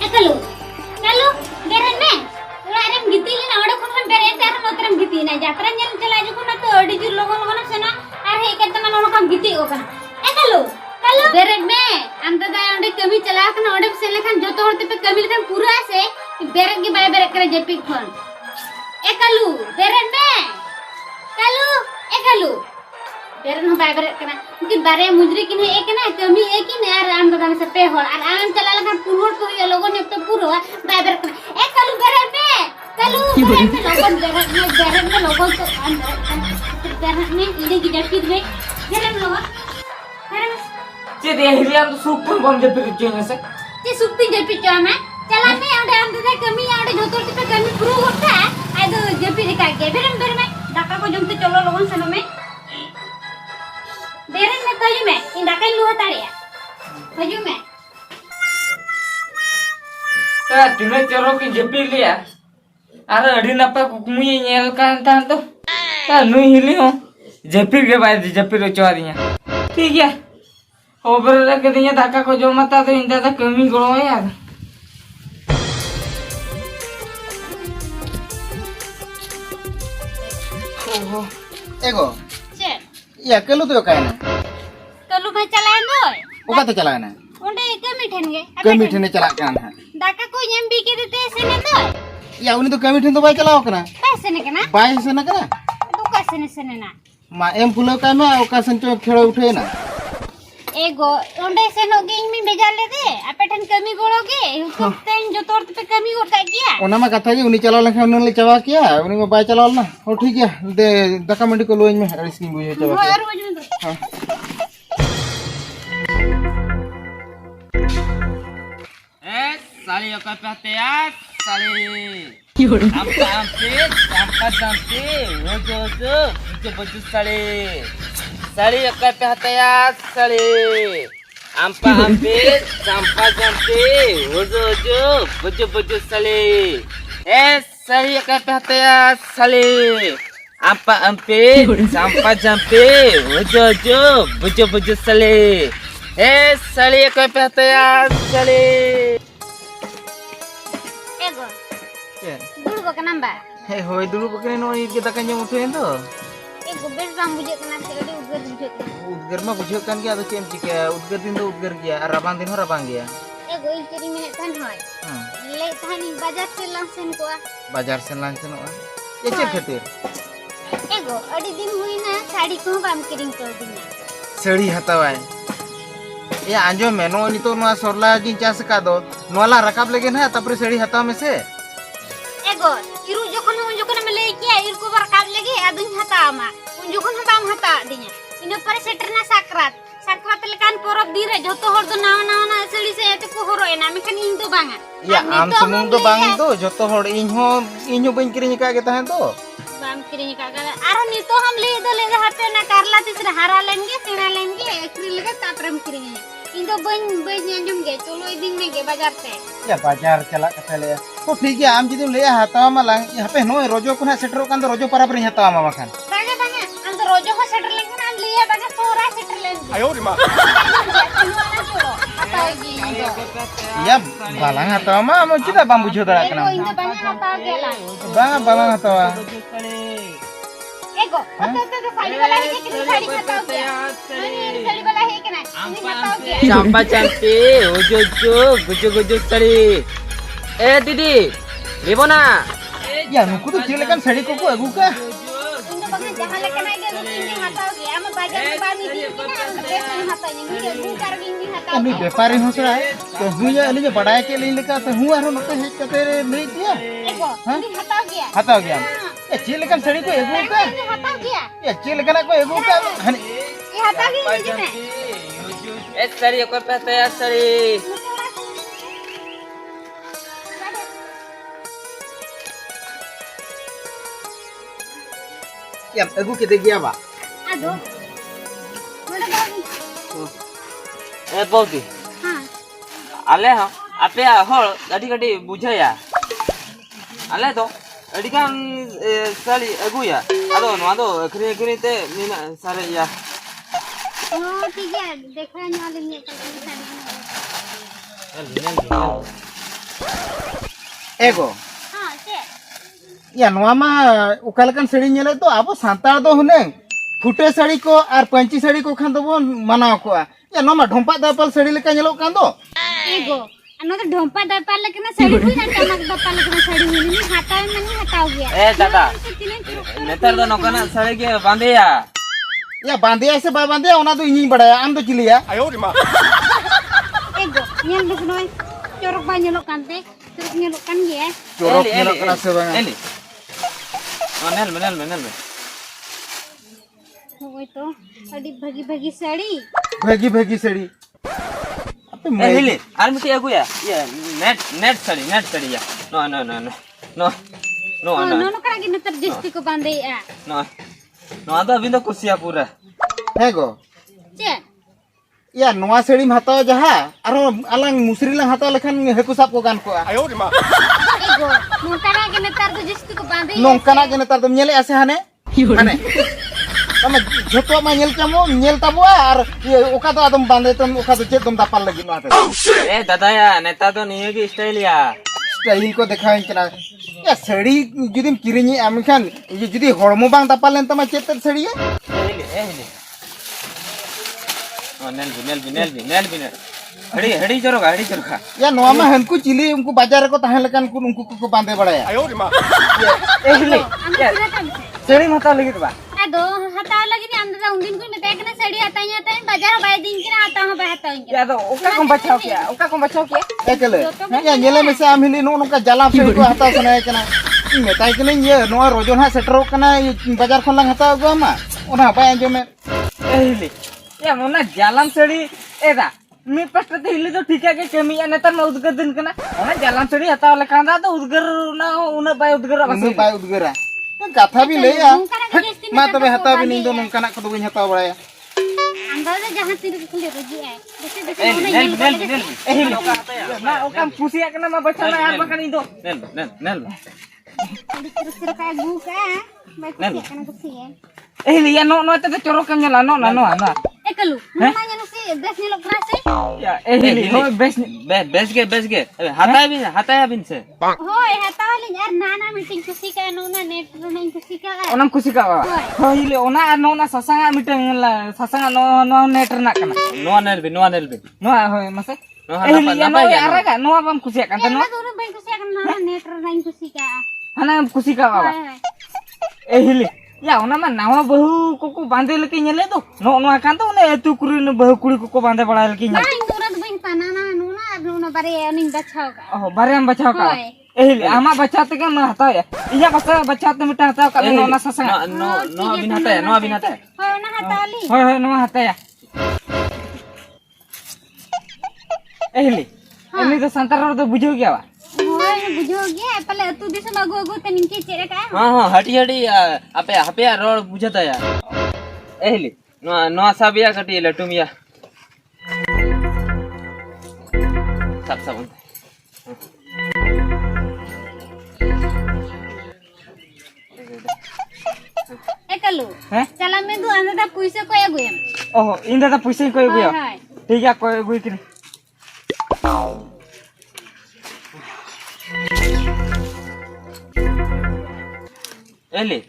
Kalau, kalau beran me, ulah rem gitu ni, orang kon kon beran itu orang noteram gitu ni. Jatra nyel celai juga na tu, di jur logon logon sena, arhe kata mana orang kam gitu kan? Kalau, kalau beran me, anda dah orang kami celai kan, orang selekan jodoh orang tu kami lekan pura se, beran ke bayar beran kerja jepik kon. Kalau, beran me, kalau beran हम bye bye करना क्योंकि बारे मुजरी किने एक ना कमी एक ही ने आराम दादा में से पे हो और आराम चला लगा पुरोट तो ये लोगों ने तो पुरो बाय बाय करना एक कलू बेरन में लोगों तो बेरन में इधर की जपीत में बेरन लोगों बेरन जे दे हिलियम तो सूप पण बम जपी चेने से जे सुक्ति जपीत जो में चला में आंडे आंडे कमी आंडे जो तो पे कमी पुरो होता है आई तो जपी दिखा के बेरन में डाका को जमते चलो लोगों सनो में बेरन में तजु में इन डाका लुहा तारिया तजु में तुने चलो की जपी लिया अरे अड़ी नपा कुकुमी नेल कान तान तो नुई हिली हो जपी के बाद जपी रो चवा दिया ठीक है ओबर रख दिया धाका को जो मता तो इंदा तो कमी गड़ो यार ओहो एगो से या कलू तो काय ना कलू भाई चलाए दो ओका तो चला ना उन्हें कमी ठेंगे कमी ठने चला कान है डाका को एम बी के देते ऐसे ने तो या उनी तो कमी ठन तो बाय चलाओ कना पैसे ने कना बाय से ना कना तो कैसे ने सने ना मा एम फुलो काय में ओका संचो खेड़ो उठे ना एगो उन्हें से नो गेंग में भेजा ले दे अपेटन कमी गोड़ोगे हुकुम जो तोड़ पे कमी होता किया ओना मा कथा जी उनी चलाओ लखा उनी ले चवा किया उनी में बाय चलाओ ना ओ ठीक है दे दका मंडी को लोइन में अड़ी स्कीम बुझे चवा और रोज में हां ए साली ओका पहते यार साली ampe जो बजू साली ओका पहते यार साली ampe बजू साली ए साली ओका पहते यार साली ampe बजू साली ए साली ओका पहते यार साली एगो दूर को नंबर हे होय दुरु बकने नो ये दका जम उठे तो एगो बेस बाम बुझे कना से अड़ी उगर बुझे उद्गर में बुझे कान गया तो चेम चिके उद्गर दिन तो उद्गर गया राबांग दिन हो राबांग गया एगो इन तेरी मिनट थान होय ले थानी बाजार से लांसन को बाजार से लांसन हो ये चेक खातिर एगो अड़ी दिन हुई ना साड़ी को बाम किरिंग कर दिना सड़ी हतावाय ये आंजो मेनो नि तो नो सरला जिन चास का दो नोला रकाब लेगे ना तपरे सड़ी हता में से एगो इरु जोखन में ले किया इरु को रकाब लेगे अदुन हता मा उन जोखन हम बाम हता दिना इन पर सेटरना साकरात लेकान परब दिरे जतो हर दो नावा सड़ी से एते को हरो एना मेकन इन तो बांगा या आम सुमुंग तो बांग तो जतो हर इन हो बइन किरिन का के तहे तो बाम किरिन का आरो नि तो हम ले हाथे ना करला तिसरे हारा लेंगे सेना लेंगे एकरी लेके तापरम किरिन इन तो बइन अंजुम गे चलो ई दिन में गे बाजार से या बाजार चला कथे ले तो ठीक है आम जिदु ले हता मा लांग यहाँ पे नो रोजो को ना सेटर कान तो रोजो परब रे हता मा मखान बांगा हम तो रोजो को सेटर लेंगे ना लिए बांगा तोरा सेटर लेंगे आयो रे मां या बालांग हता मा म चिता बाम बुझो दरा कना इन तो बांगा हता गेला बालांग हता एगो तो साड़ी वाला है कि साड़ी हटाओ गया साड़ी वाला है कि ना हटाओ गया चंपा चंपी गुजो साड़ी ए दीदी लेबो ना या नुकु तो चिले कान साड़ी को अगु का इन तो बांगा जहां लेके ना गया तो इन हटाओ गया हम के बाद मीटिंग में ना ड्रेस नहीं हता ये दू चार दिन नहीं हता अनि व्यापारी हसरा है तो हुई अनि जे बड़ाय के लेन लेका तो हूं आरो नते हेज कते नहीं दिया एगो नहीं हता गया हता गया ए चील लेकन सड़ी को एगो का हता गया ए चील लेकन को एगो का हनी ये हता गया ये में ए सरी कोई पैसा या सरी या एगो के दे गया बा आदो मोटा बाबू ए बहुती हां आले हम आपे हळ गाडी गाडी बुझाया आले तो अडी कान साली अगुया आदो नो आदो अखरी अखरी ते मीना सारे या ओ ठीक है देखने वाले नहीं एगो हां से या नोआ मा उकालकन सड़ी नेले तो अब सांतार दो हुने फुटे सड़ी को और पंची सड़ी को खान दो मनाव को या नो मा ढोंपा दापल सड़ी लेका नेलो कान दो एगो अनो तो ढोंपा दापल लेकिन सड़ी हुई ना टमक दापल लेकिन सड़ी हुई नहीं हटा में नहीं हटाओ गया ए दादा नेतर दो नोकना सड़ी के बांधे या बांधे ऐसे बा बांधे ओना तो इनी बड़ा आम तो चिलिया एगो नेल दुखनोय चोरक बा नेलो कानते चोरक नेलो कान गया चोरक नेलो कना से बा एली नेल में होय तो अडी भगी भगी सड़ी भेगी भेगी सड़ी अबे ए हिली आर मिटी अगुया ये नेट सड़ी या नो नो करा कि नतर जस्ती को बांधे आ नो आदो अभी तो कुर्सिया पूरा हेगो चे या नोआ सड़ी में हताओ जहा आरो अलंग मुसरी लंग हताओ लेखन हेकु साप को गान को एगो नो करा कि नतर तो जस्ती को बांधे नोंकाना के नेतार तुम नेले ऐसे हने तमे झोतो मा नेल चमो नेल तबुआ और ये ओका तो आदम बांधे तुम ओका तो चेत तुम दापाल लगी नो आते ए दादा या नेता तो नहीं है कि स्टाइल या स्टाइल को दिखाएं केना या सड़ी जुदिम किरिनी आमखान ये जुदी हड़मो बांग दापाल लेन तमा चेत सड़ी ए हिली नेल भी हड़ी चोरका या नोआ मा हनको चिली उनको बाजार को ताहे लेकन को उनको को बांधे बड़ाया ए हिली सड़ी मता लगी बा दो हटा लगी नहीं अंदर उन दिन को मैं देखना सड़ी आता है बाजार बाय दिन के आता हूं बहता हूं या तो ओका को बचाओ किया एकले या नेले में से आम हिली नो नुका जाला सड़ी को हता सने केना मेताई कने ये नो रोजन हा सेटरो कना बाजार खन लंग हता गो मा ओना बाय जो में ए हिली या मोना जालाम सड़ी एदा मी पस्ट ते हिली तो ठीक है के कमी या नेतर में उदगर दिन कना ओना जालाम सड़ी हता वाला कांदा तो उदगर ना उना बाय उदगर उन बाय उदगरा कथा भी ले या मा तबे हता भी नहीं दो नंकाना को तो बई हता बड़ाया अंदर जहां तीर को ले रजी है ए नेल ए हिली ना ओका पुसिया कना मा बच्चा ना यार बकनी दो नेल सिर का गु का मैं कुछ कना कुछ है ए हिली या नो ते चोरो कम ला नो ना एकलू मम्मा जनो से बेस ने लोग से या ए हिली हो बेस के हता बिन से होय हता वाली यार नाना मीटिंग खुशी का नो ना नेट नहीं खुशी का ओनम खुशी का हो हिली ओना नो ना ससंगा मीटिंग ला ससंगा नो नेट ना कना नो नेल भी नो होय मसे ए हिली नो यार का नो बम खुशी का नो दोनों भाई खुशी का ना नेट नहीं खुशी का हना खुशी का बाबा ए हिली या ओना मा नावा बहु को बांधे लके नेले दो नो कान तो ने तू कुरी न बहु कुड़ी को बांधे बड़ा लके ने नहीं तुरंत बइन पाना ना नो बारे अनिंग बचाओ का ओ बारे हम बचाओ का एहिली आमा बचाते के न हता या इया बस बचाते मिटा हता का नो ना ससंगा नो बिन हता है हो ना हता वाली होय नो हता या एहिली एनी तो संतर तो बुझो गया बा होय बुझो गया पहले तू दिस मगो ते निके चेरे का हां हटी आपे रोड बुझता या एहिली नो साबिया कटी लटुमिया सब एकलू चला में दो अंदर पैसे कोया गुयम ओहो इंदा तो पैसे कोय गुया ठीक है कोय गुई कि एले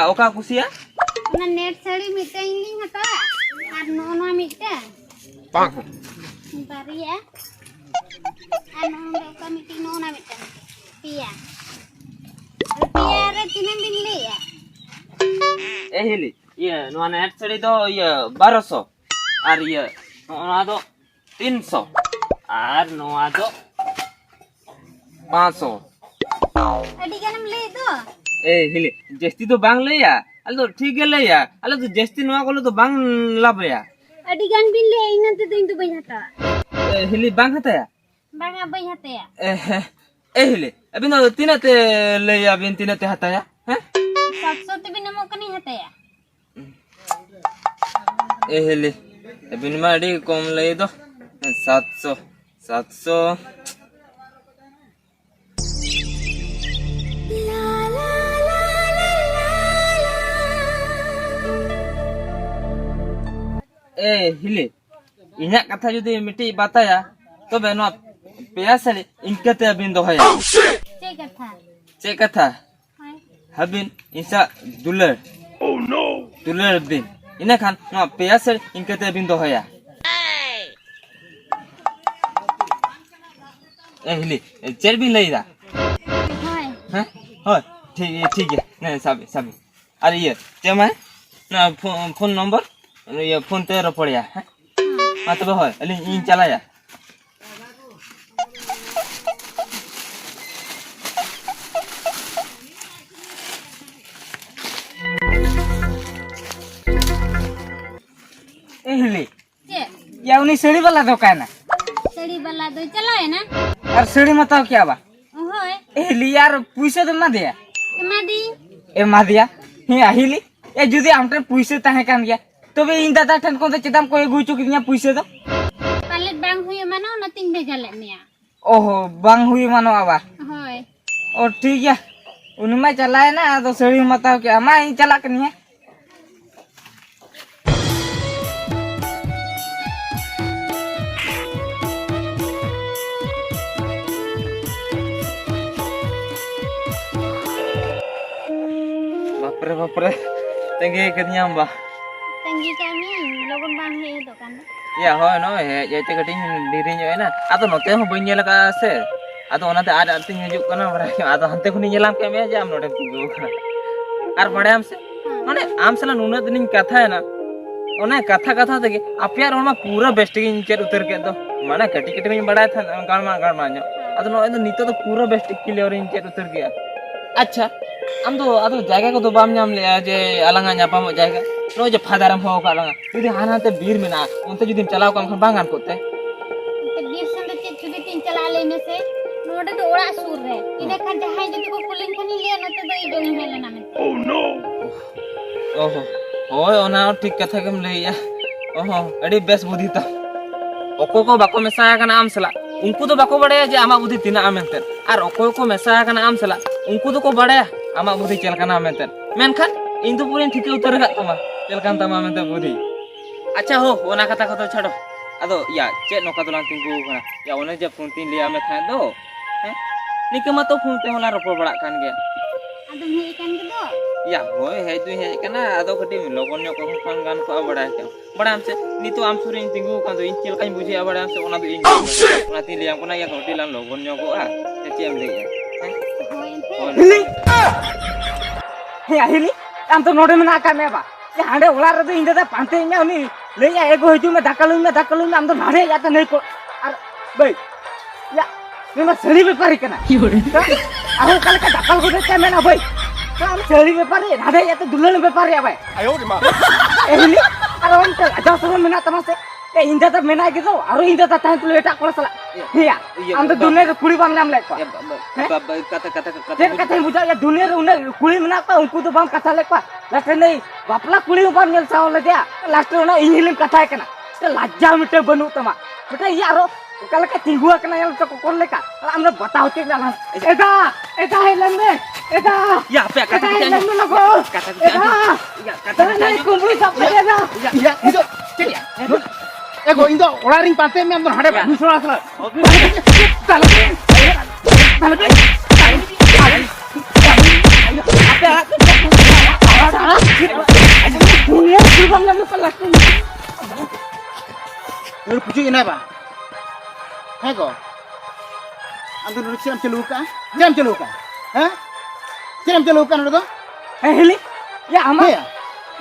ओका कुसिया ना नेट साड़ी मिटे इंगी हता और नो मिटे बारिया नो का मिटी नो ना मिटे पिया रे तिने बिन ले एहिली ये नोआ नेट साड़ी दो ये 1200 और ये नोआ दो 300 और नोआ दो 500 अड़ी गनम ले दो ए हिले जस्ती तो बांग ले या अल तो ठीक है ले या अल तो जस्ती नोआ कोलो तो बांग लाभ या अड़ी गन बिन ले इना ते दिन तो बई हता हिली बांग हता या बांगा बई हते या ए हिले अबिन तो तीनते ले या अबिन तीनते हता या हैं 700 ते बिन मोकनी हते या ए हिले अबिन माडी कम ले दो 700 ए हिले इना कथा जुदी मिटी बताया तो बेनो पेया साड़ी इनकते अबिन दोहया चे कथा हाय हबिन इंसा दुलर दुलर बिन इना खान नो पेया साड़ी इनकते अबिन दोहया ए हिले चेर बिन लेदा हाय हैं हो ठीक है नहीं साबी अरे ये चमा ना फोन नंबर ये फोन तेरा पड़िया है मतलब है अली इन चलाया ए हिली चे या उनी साड़ी वाला दुकान है सड़ी वाला दो चला है ना और साड़ी बताओ क्या बा होय ए हिली यार पैसे तो ना दिया मादी ए मा दिया हिया हिली ए जुदी हमटे पैसे ताहे कान गया तबे इन दादा ठन को चेदाम को एगु चुक दिया पैसे तो पालेट बांग हुई मानो नथिंग दे जले मिया ओहो बांग हुई मानो आबा होय ओ ठीक है उनमें चलाए ना तो साड़ी बताओ क्या मैं ही चला करनी है बाप रे तेंगे कदिया बा तंगी kami लोगन बांग है दुकान या हो नो हे ये ते कटिंग डिरी जो है ना आतो नते हो बइन लगा से आतो ओनाते आड आड तिंग हिजुक कना बरा आतो हंते खुनी नेलाम के मे जाम नोडे तिंगु कना आर बड़े हम से माने आम सला नुना दिन कथा है ना ओने कथा कथा तके अपियार ओमा पूरा बेस्ट गिन चेर उतर के तो माने कटी कटी में बड़ा था गाड़ मानो आतो नो नितो तो पूरा बेस्ट क्लियर इन चेर उतर गया अच्छा हम तो आतो जायगा को तो बाम नाम ले जे अलंगा न्यापाम जायगा नो जे फादारम हो का अलंगा जुदी हानाते बीर मेना उनते जुदी चलाव काम खन बांगान कोते ते बीर संग चे चुबी तीन चला लेने से नोडे तो ओड़ा सूर रे इने खन जहां जदी को पुलिन खनी ले न तो दई जोंग हेले ना में ओहो ओय ओना ठीक कथा केम लैया ओहो अडी बेस बुद्धि ता ओको को बाको मेसा kana आम सला उनको तो बाको बड़े जे आमा बुद्धि तिना आमेंते आर ओको को मेसा kana आम सला उनको तो को बड़े आमा बुद्धि चल kana आमेंते मेनखान इन तो पूरी ठीक उतर गा तमा चल कान तमा आमेंते बुद्धि अच्छा हो ओना कथा को तो छाड़ो अदो या चे नोका तो तिंगु kana या ओने जे फोन तीन लिया में खाए दो हैं निके मा तो फोन ते होला रोपो बड़ा खान गया आदम हे इकन के दो या होय हे दुई हे कना आदो खटी लोगन नो को फोन गान को बड़ा है बड़ा हमसे नी तो आम सुरी तिंगु कान तो इन चल काई बुझी बड़ा हमसे ओना तो इन ओना ती लिया कोना या घटी लान लोगन नो को आ ते चेम ले होय हिली हे हिली आम तो नोडे में ना का मेबा ये हांडे ओला रे तो इन दादा पांते इन उनी ले या एगो हिजु में धक्का लुई आम तो नाडे या तो नहीं को अर बे या मैं सड़ी व्यापारी कना आहो कल का धक्का को दे मैं ना भाई हम सड़ी व्यापारी नाडे या तो दुल्हन व्यापारी आ भाई आयो रे मां ए हिली अरे उनते आजा सुन मेना तमासे ए इन दादा मेना के तो अरे इन दादा ताहे तुले एटा कोला सला हिया हम तो दुनिया रे कुड़ी बाम नाम ले को कथा बुझा या दुनिया रे उन कुड़ी मेना को उनको तो बाम कथा ले को लास्ट नहीं बापला कुड़ी बाम नेल साव ले दिया लास्ट ना इंहिलिम कथा कना लज्जा मिटे बनु तमा बेटा यारो कल का तिंगुआ कना यल तो कोन लेका हमने बताओ के ना एदा है लंबे एदा या पे कथा लंबे लगो कथा या कथा नहीं कुंबी सब एदा या इदो चलिया एगो इंदो ओड़ारिंग पाते में हम तो हड़े दूसरा असला चल दुनिया सुबह में पलट Lu pujuk ini apa? Hei kok? Antu dulu siam celuka? Siam celuka? Hah? Siam celuka nado? हे हिली या हम Hei ya?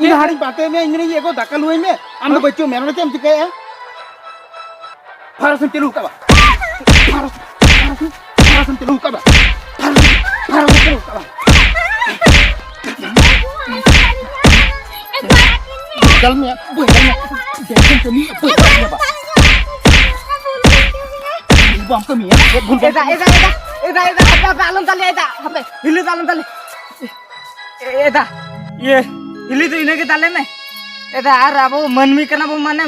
इन हाड़ी बातें में इंग्लिश एगो दाखल हुए में हम तो बच्चों मेरे चम चुके हैं फारस चलू का फारस चलू का फारस चलू का चल में देखन कमी bom kami ya bun Eda apa alun tali eda apa hilu alun tali eda ye hilu tu ini kita le me eda ar abo manmi kana bo mane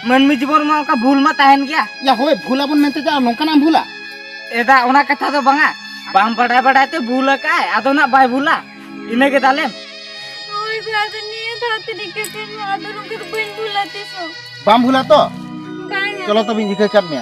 manmi jibon ma ka bhul ma tahen kya ya hoy bhula bun mente ja nongka nam bhula eda ona katha do banga bam badai te bhula ka ado na bai bhula ini kita le ওই brother নিয়ে থাকতে দিকে আদর উনকে বইন ভুলাতে সো bam bhula to কাঙ্গা chalo to bin jikai kat me